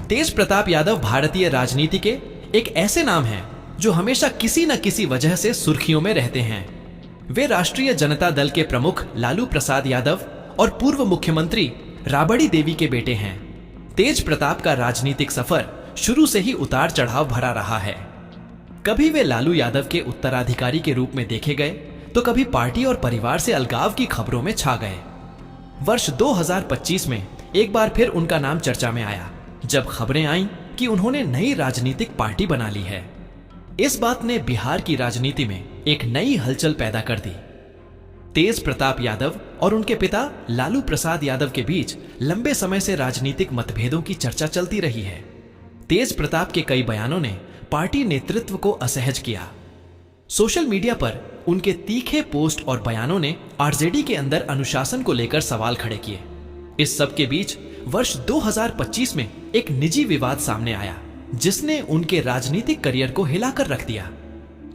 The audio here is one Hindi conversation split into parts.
तेज प्रताप यादव भारतीय राजनीति के एक ऐसे नाम हैं जो हमेशा किसी न किसी वजह से सुर्खियों में रहते हैं। वे राष्ट्रीय जनता दल के प्रमुख लालू प्रसाद यादव और पूर्व मुख्यमंत्री राबड़ी देवी के बेटे हैं। तेज प्रताप का राजनीतिक सफर शुरू से ही उतार चढ़ाव भरा रहा है। कभी वे लालू यादव के उत्तराधिकारी के रूप में देखे गए तो कभी पार्टी और परिवार से अलगाव की खबरों में छा गए। वर्ष 2025 में एक बार फिर उनका नाम चर्चा में आया जब खबरें आईं कि उन्होंने नई राजनीतिक पार्टी बना ली है। इस बात ने बिहार की राजनीति में एक नई हलचल पैदा कर दी। तेज प्रताप यादव और उनके पिता लालू प्रसाद यादव के बीच लंबे समय से राजनीतिक मतभेदों की चर्चा चलती रही है। तेज प्रताप के कई बयानों ने पार्टी नेतृत्व को असहज किया। सोशल मीडिया पर उनके तीखे पोस्ट और बयानों ने आरजेडी के अंदर अनुशासन को लेकर सवाल खड़े किए। इस सब के बीच वर्ष 2025 में एक निजी विवाद सामने आया जिसने उनके राजनीतिक करियर को हिलाकर रख दिया।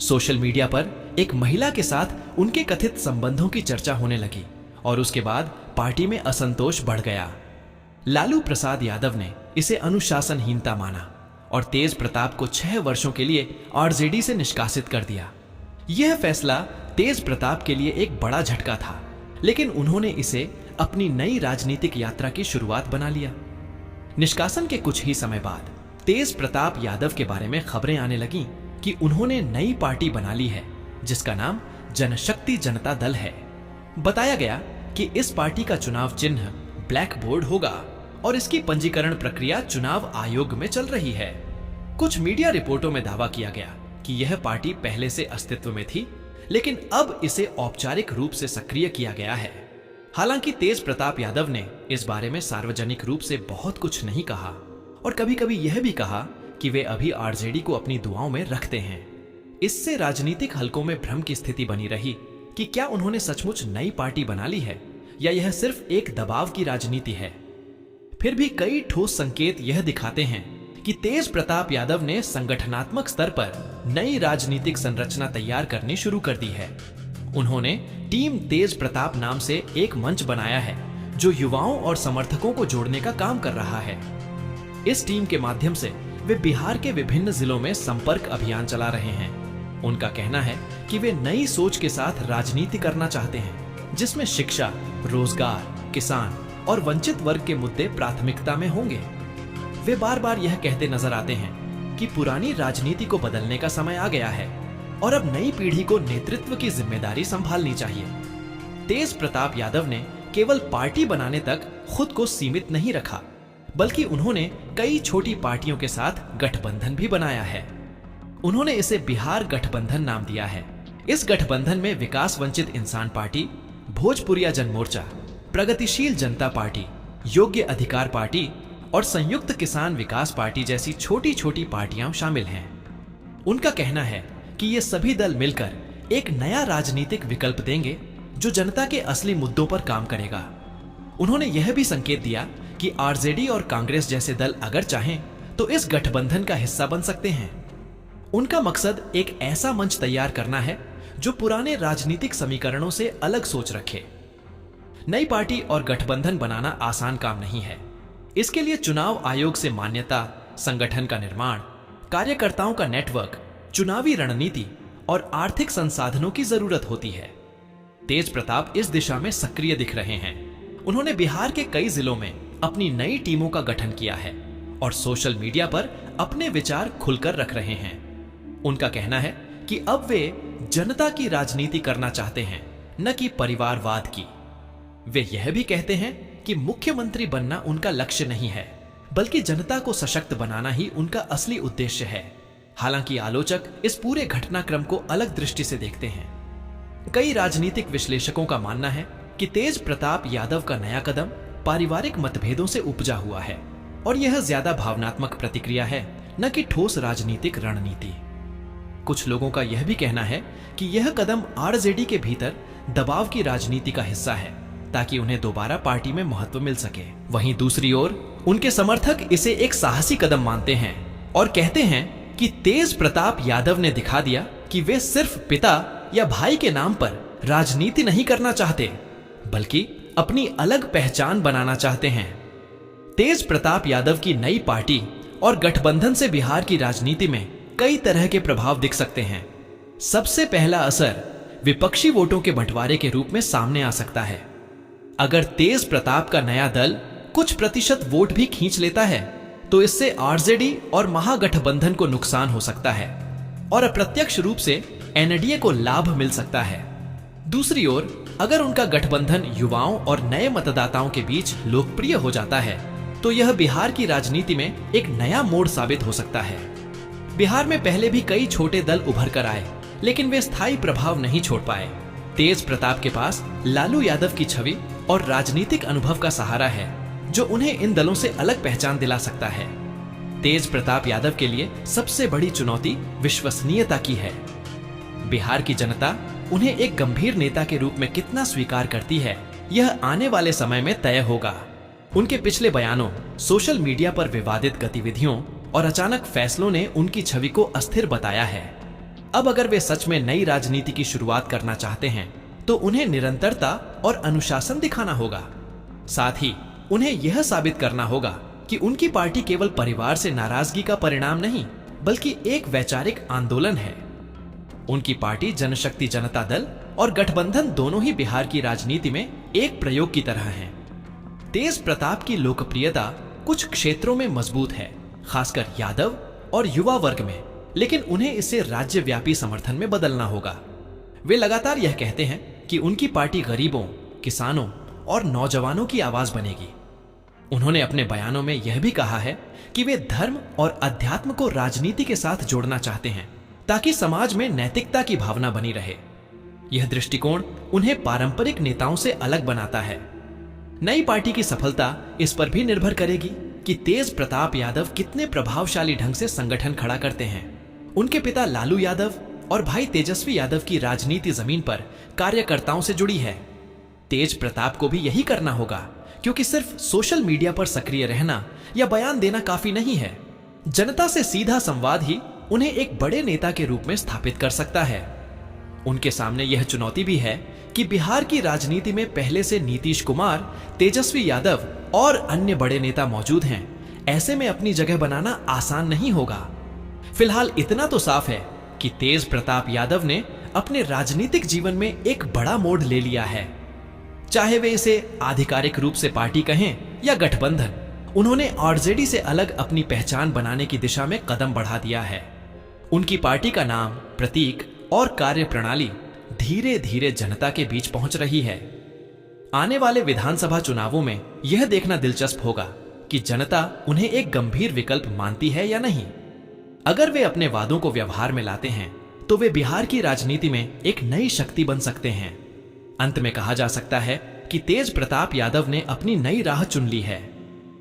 सोशल मीडिया पर एक महिला के साथ उनके कथित संबंधों की चर्चा होने लगी और उसके बाद पार्टी में असंतोष बढ़ गया। लालू प्रसाद यादव ने इसे अनुशासनहीनता माना और तेज प्रताप को 6 वर्षों के लिए आरजेडी से निष्कासित कर दिया। यह फैसला तेज प्रताप के लिए एक बड़ा झटका था, लेकिन उन्होंने इसे अपनी नई राजनीतिक यात्रा की शुरुआत बना लिया। निष्कासन के कुछ ही समय बाद तेज प्रताप यादव के बारे में खबरें आने लगीं कि उन्होंने नई पार्टी बना ली है जिसका नाम जनशक्ति जनता दल है। बताया गया कि इस पार्टी का चुनाव चिन्ह ब्लैक बोर्ड होगा और इसकी पंजीकरण प्रक्रिया चुनाव आयोग में चल रही है। कुछ मीडिया रिपोर्टों में दावा किया गया कि यह पार्टी पहले से अस्तित्व में थी, लेकिन अब इसे औपचारिक रूप से सक्रिय किया गया है। हालांकि तेज प्रताप यादव ने इस बारे में सार्वजनिक रूप से बहुत कुछ नहीं कहा और कभी कभी यह भी कहा कि वे अभी आरजेडी को अपनी दुआओं में रखते हैं। इससे राजनीतिक हलकों में भ्रम की स्थिति बनी रही कि क्या उन्होंने सचमुच नई पार्टी बना ली है या यह सिर्फ एक दबाव की राजनीति है। फिर भी कई ठोस संकेत यह दिखाते हैं कि तेज प्रताप यादव ने संगठनात्मक स्तर पर नई राजनीतिक संरचना तैयार करनी शुरू कर दी है। उन्होंने टीम तेज प्रताप नाम से एक मंच बनाया है जो युवाओं और समर्थकों को जोड़ने का काम कर रहा है। इस टीम के माध्यम से वे बिहार के विभिन्न जिलों में संपर्क अभियान चला रहे हैं। उनका कहना है कि वे नई सोच के साथ राजनीति करना चाहते हैं जिसमें शिक्षा, रोजगार, किसान और वंचित वर्ग के मुद्दे प्राथमिकता में होंगे। वे बार बार यह कहते नजर आते हैं कि पुरानी राजनीति को बदलने का समय आ गया है और अब नई पीढ़ी को नेतृत्व की जिम्मेदारी संभालनी चाहिए। तेज प्रताप यादव ने केवल पार्टी बनाने तक खुद को सीमित नहीं रखा, बल्कि उन्होंने कई छोटी पार्टियों के साथ गठबंधन भी बनाया है। उन्होंने इसे बिहार गठबंधन नाम दिया है। इस गठबंधन में विकास वंचित इंसान पार्टी, भोजपुरिया जनमोर्चा, प्रगतिशील जनता पार्टी, योग्य अधिकार पार्टी और संयुक्त किसान विकास पार्टी जैसी छोटी छोटी पार्टियां शामिल हैं। उनका कहना है कि ये सभी दल मिलकर एक नया राजनीतिक विकल्प देंगे जो जनता के असली मुद्दों पर काम करेगा। उन्होंने यह भी संकेत दिया कि आरजेडी और कांग्रेस जैसे दल अगर चाहें तो इस गठबंधन का हिस्सा बन सकते हैं। उनका मकसद एक ऐसा मंच तैयार करना है जो पुराने राजनीतिक समीकरणों से अलग सोच रखे। नई पार्टी और गठबंधन बनाना आसान काम नहीं है। इसके लिए चुनाव आयोग से मान्यता, संगठन का निर्माण, कार्यकर्ताओं का नेटवर्क, चुनावी रणनीति और आर्थिक संसाधनों की जरूरत होती है। तेज प्रताप इस दिशा में सक्रिय दिख रहे हैं। उन्होंने बिहार के कई जिलों में अपनी नई टीमों का गठन किया है और सोशल मीडिया पर अपने विचार खुलकर रख रहे हैं। उनका कहना है कि अब वे जनता की राजनीति करना चाहते हैं, न कि परिवारवाद की। वे यह भी कहते हैं कि मुख्यमंत्री बनना उनका लक्ष्य नहीं है, बल्कि जनता को सशक्त बनाना ही उनका असली उद्देश्य है। हालांकि आलोचक इस पूरे घटनाक्रम को अलग दृष्टि से देखते हैं। कई राजनीतिक विश्लेषकों का मानना है कि तेज प्रताप यादव का नया कदम पारिवारिक मतभेदों से उपजा हुआ है और यह ज्यादा भावनात्मक प्रतिक्रिया है, न कि ठोस राजनीतिक रणनीति। कुछ लोगों का यह भी कहना है कि यह कदम आरजेडी के भीतर दबाव की राजनीति का हिस्सा है ताकि उन्हें दोबारा पार्टी में महत्व मिल सके। वहीं दूसरी ओर उनके समर्थक इसे एक साहसी कदम मानते हैं और कहते हैं कि तेज प्रताप यादव ने दिखा दिया कि वे सिर्फ पिता या भाई के नाम पर राजनीति नहीं करना चाहते, बल्कि अपनी अलग पहचान बनाना चाहते हैं। तेज प्रताप यादव की नई पार्टी और गठबंधन से बिहार की राजनीति में कई तरह के प्रभाव दिख सकते हैं। सबसे पहला असर विपक्षी वोटों के बंटवारे के रूप में सामने आ सकता है। अगर तेज प्रताप का नया दल कुछ प्रतिशत वोट भी खींच लेता है तो इससे आरजेडी और महागठबंधन को नुकसान हो सकता है और अप्रत्यक्ष रूप से एनडीए को लाभ मिल सकता है। दूसरी ओर अगर उनका गठबंधन युवाओं और नए मतदाताओं के बीच लोकप्रिय हो जाता है तो यह बिहार की राजनीति में एक नया मोड़ साबित हो सकता है। बिहार में पहले भी कई छोटे दल उभर कर आए, लेकिन वे स्थायी प्रभाव नहीं छोड़ पाए। तेज प्रताप के पास लालू यादव की छवि और राजनीतिक अनुभव का सहारा है जो उन्हें इन दलों से अलग पहचान दिला सकता है। तेज प्रताप यादव के लिए सबसे बड़ी चुनौती विश्वसनीयता की है। बिहार की जनता उन्हें एक गंभीर नेता के रूप में कितना स्वीकार करती है, यह आने वाले समय में तय होगा। उनके पिछले बयानों, सोशल मीडिया पर विवादित गतिविधियों और अचानक फैसलों ने उनकी छवि को अस्थिर बताया है। अब अगर वे सच में नई राजनीति की शुरुआत करना चाहते हैं तो उन्हें निरंतरता और अनुशासन दिखाना होगा। साथ ही उन्हें यह साबित करना होगा कि उनकी पार्टी केवल परिवार से नाराजगी का परिणाम नहीं, बल्कि एक वैचारिक आंदोलन है। उनकी पार्टी जनशक्ति जनता दल और गठबंधन दोनों ही बिहार की राजनीति में एक प्रयोग की तरह हैं। तेज प्रताप की लोकप्रियता कुछ क्षेत्रों में मजबूत है, खासकर यादव और युवा वर्ग में, लेकिन उन्हें इसे राज्यव्यापी समर्थन में बदलना होगा। वे लगातार यह कहते हैं कि उनकी पार्टी गरीबों, किसानों और नौजवानों की आवाज बनेगी। उन्होंने अपने बयानों में यह भी कहा है कि वे धर्म और अध्यात्म को राजनीति के साथ जोड़ना चाहते हैं ताकि समाज में नैतिकता की भावना बनी रहे। यह दृष्टिकोण उन्हें पारंपरिक नेताओं से अलग बनाता है। नई पार्टी की सफलता इस पर भी निर्भर करेगी कि तेज प्रताप यादव कितने प्रभावशाली ढंग से संगठन खड़ा करते हैं। उनके पिता लालू यादव और भाई तेजस्वी यादव की राजनीति जमीन पर कार्यकर्ताओं से जुड़ी है। तेज प्रताप को भी यही करना होगा, क्योंकि सिर्फ सोशल मीडिया पर सक्रिय रहना या बयान देना काफी नहीं है। जनता से सीधा संवाद ही उन्हें एक बड़े नेता के रूप में स्थापित कर सकता है। उनके सामने यह चुनौती भी है कि बिहार की राजनीति में पहले से नीतीश कुमार, तेजस्वी यादव और अन्य बड़े नेता मौजूद हैं। ऐसे में अपनी जगह बनाना आसान नहीं होगा। फिलहाल इतना तो साफ है कि तेज प्रताप यादव ने अपने राजनीतिक जीवन में एक बड़ा मोड़ ले लिया है। चाहे वे इसे आधिकारिक रूप से पार्टी कहें या गठबंधन, उन्होंने आरजेडी से अलग अपनी पहचान बनाने की दिशा में कदम बढ़ा दिया है। उनकी पार्टी का नाम, प्रतीक और कार्यप्रणाली धीरे धीरे जनता के बीच पहुंच रही है। आने वाले विधानसभा चुनावों में यह देखना दिलचस्प होगा कि जनता उन्हें एक गंभीर विकल्प मानती है या नहीं। अगर वे अपने वादों को व्यवहार में लाते हैं तो वे बिहार की राजनीति में एक नई शक्ति बन सकते हैं। अंत में कहा जा सकता है कि तेज प्रताप यादव ने अपनी नई राह चुन ली है।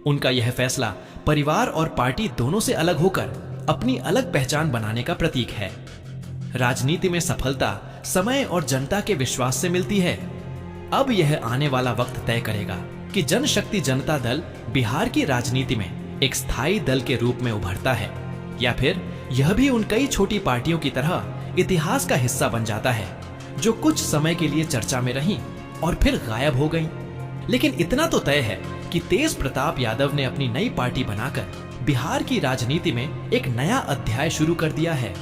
उनका यह फैसला परिवार और पार्टी दोनों से अलग होकर अपनी अलग पहचान बनाने का प्रतीक है। राजनीति में सफलता समय और जनता के विश्वास से मिलती है। अब यह आने वाला वक्त तय करेगा कि जनशक्ति जनता दल बिहार की राजनीति में एक स्थायी दल के रूप में उभरता है या फिर यह भी उन कई छोटी पार्टियों की तरह इतिहास का हिस्सा बन जाता है जो कुछ समय के लिए चर्चा में रहीं और फिर गायब हो गईं। लेकिन इतना तो तय है कि तेज प्रताप यादव ने अपनी नई पार्टी बनाकर बिहार की राजनीति में एक नया अध्याय शुरू कर दिया है।